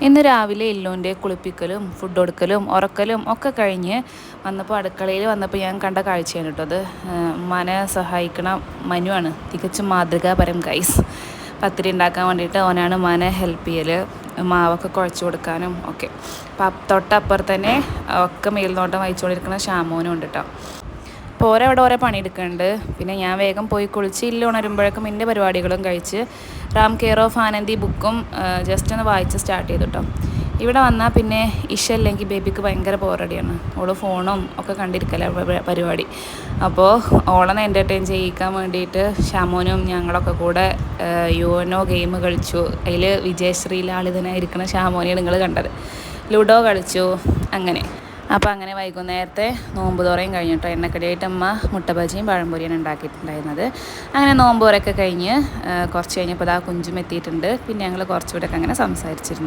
ഇന്ന് രാവിലെ ഇല്ലുവിൻ്റെ കുളിപ്പിക്കലും ഫുഡ് കൊടുക്കലും ഉറക്കലും ഒക്കെ കഴിഞ്ഞ് വന്നപ്പോൾ അടുക്കളയിൽ വന്നപ്പോൾ ഞാൻ കണ്ട കാഴ്ചയാണ് കേട്ടോ അത്. ഉമ്മാനെ സഹായിക്കണ മനുവാണ്, തികച്ചും മാതൃകാപരം ഗൈസ്. പത്തിരി ഉണ്ടാക്കാൻ വേണ്ടിയിട്ട് ഓനാണ് ഉമ്മാനെ ഹെൽപ്പ് ചെയ്യൽ, മാവൊക്കെ കുഴച്ച് കൊടുക്കാനും ഒക്കെ. അപ്പം തൊട്ടപ്പുറത്ത് തന്നെ ഒക്കെ മേൽനോട്ടം വഹിച്ചുകൊണ്ടിരിക്കുന്ന ഷാമോനും ഉണ്ട് കേട്ടോ. അപ്പോൾ ഓരോ ഓരോ പണിയെടുക്കുന്നുണ്ട്. പിന്നെ ഞാൻ വേഗം പോയി കുളിച്ച് ഇല്ല ഉണരുമ്പോഴേക്കും എൻ്റെ പരിപാടികളും കഴിച്ച് റാം കെയർ ഓഫ് ആനന്ദി ബുക്കും ജസ്റ്റ് ഒന്ന് വായിച്ച് സ്റ്റാർട്ട് ചെയ്തു കേട്ടോ. ഇവിടെ വന്നാൽ പിന്നെ ഇഷ അല്ലെങ്കിൽ ബേബിക്ക് ഭയങ്കര ബോറടിയാണ്. ഓള് ഫോണും ഒക്കെ കണ്ടിരിക്കല പരിപാടി. അപ്പോൾ ഓളെ എൻ്റർടൈൻ ചെയ്യിക്കാൻ വേണ്ടിയിട്ട് ഷാമോനും ഞങ്ങളൊക്കെ കൂടെ യുവനോ ഗെയിം കളിച്ചു. അതിൽ വിജയശ്രീ ലാളിതനായിരിക്കുന്ന ഷാമോനെയാണ് നിങ്ങൾ കണ്ടത്. ലുഡോ കളിച്ചു അങ്ങനെ. അപ്പോൾ അങ്ങനെ വൈകുന്നേരത്തെ നോമ്പ് തുറയും കഴിഞ്ഞിട്ടോ. എണ്ണക്കടിയായിട്ട് അമ്മ മുട്ട ബജിയും പഴംപൊരിയാണ് ഉണ്ടാക്കിയിട്ടുണ്ടായിരുന്നത്. അങ്ങനെ നോമ്പ് തുറയൊക്കെ കഴിഞ്ഞ് കുറച്ച് കഴിഞ്ഞപ്പോൾ കുഞ്ചും എത്തിയിട്ടുണ്ട്. പിന്നെ ഞങ്ങൾ കുറച്ചുകൂടെയൊക്കെ അങ്ങനെ സംസാരിച്ചിരുന്നു.